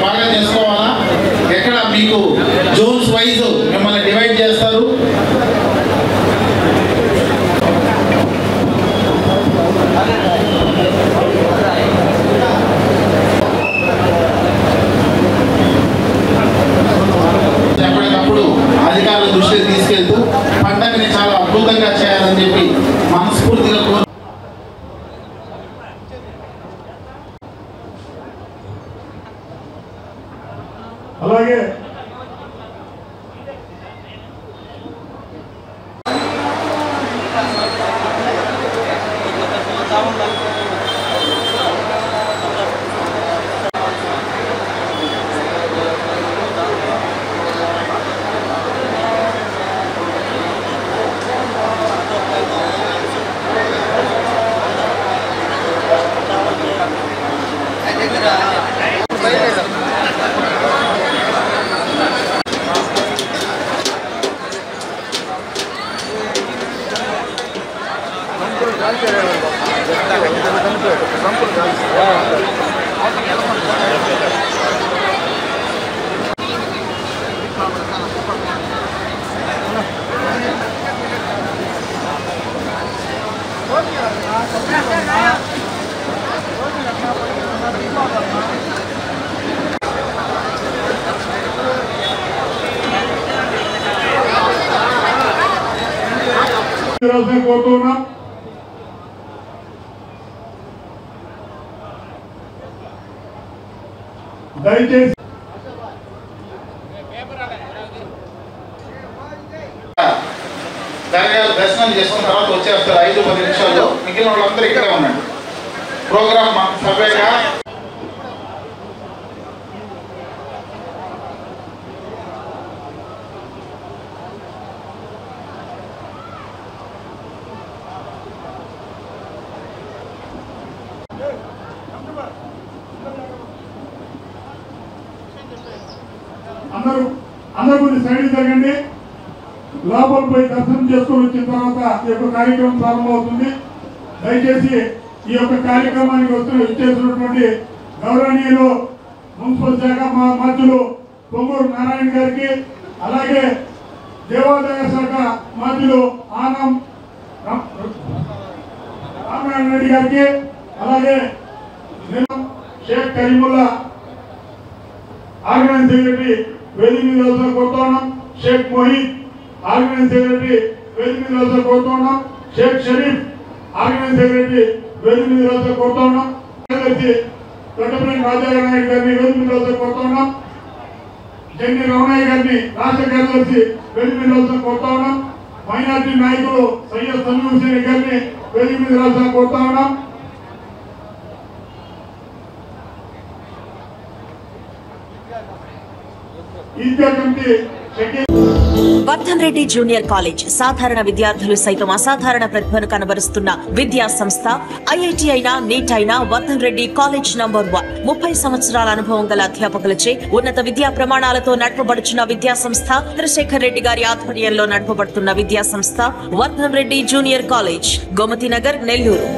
బాగా చేసుకోవాలా ఎక్కడ మీకు జోన్స్ వైజ్ మిమ్మల్ని డివైడ్ చేస్తారు ఎప్పటికప్పుడు అధికారుల దృష్టికి తీసుకెళ్తూ పండగని చాలా అద్భుతంగా చేయాలని చెప్పి మనస్ఫూర్తిగా అలాగే కోరుతున్నాం. దయచేసి దర్శనం చేసుకున్న తర్వాత వచ్చేస్తారు 5-10 నిమిషాల్లో. మిగిలిన వాళ్ళందరూ ఇక్కడే ఉండండి. ప్రోగ్రామ్ సభ్యంగా అందరూ కొన్ని సైడ్ జరగండి. లోపల పోయి దర్శనం చేసుకొని వచ్చిన తర్వాత ఈ యొక్క కార్యక్రమం ప్రారంభమవుతుంది. దయచేసి ఈ యొక్క కార్యక్రమానికి ఇచ్చేసినటువంటి గౌరవనీయులు మున్సిపల్ శాఖ మంత్రులు పొంగూరు నారాయణ గారికి, అలాగే దేవాదాయ శాఖ మంత్రులు ఆనం రామనారాయణ రెడ్డి గారికి, అలాగే షేక్ కరీముల్లా ఆర్గనైజ్ సెక్రటరీ వేదిక మీద కోరుతున్నాం. షేక్ మొహీద్ ఆర్గనైజ్ సెక్రటరీ వేదిక మీద కోరుతున్నాం. షేక్ షరీఫ్ ఆర్గనైజ్ సెక్రటరీ వేదిక మీద కోరుతున్నాం. తొట్టపల్లి రాజానాయుడు గారిని వేదిక మీద కోరుతున్నాం. జంగి రమణయ్య గారిని రాష్ట్ర కార్యదర్శి వేదిక మీద కోరుతున్నాం. మైనార్టీ నాయకులు సయ్యద్ సమీ హుసేన్ గారిని వేదిక మీద కోరుతున్నాం. వర్ధన్ రెడ్డి జూనియర్ కాలేజ్ సాధారణ విద్యార్థులు సైతం అసాధారణ ప్రతిభను కనబరుస్తున్న విద్యా సంస్థ. ఐఐటి అయినా, నీట్ అయినా వర్ధన్ రెడ్డి కాలేజ్ నంబర్ 1. 30 సంవత్సరాల అనుభవం గల అధ్యాపకులచే ఉన్నత విద్యా ప్రమాణాలతో నడపబడుచున్న విద్యా సంస్థ. చంద్రశేఖర్ రెడ్డి గారి ఆధ్వర్యంలో నడపబడుతున్న విద్యా సంస్థ వర్ధన్ రెడ్డి జూనియర్ కాలేజ్, గోమతి నగర్, నెల్లూరు.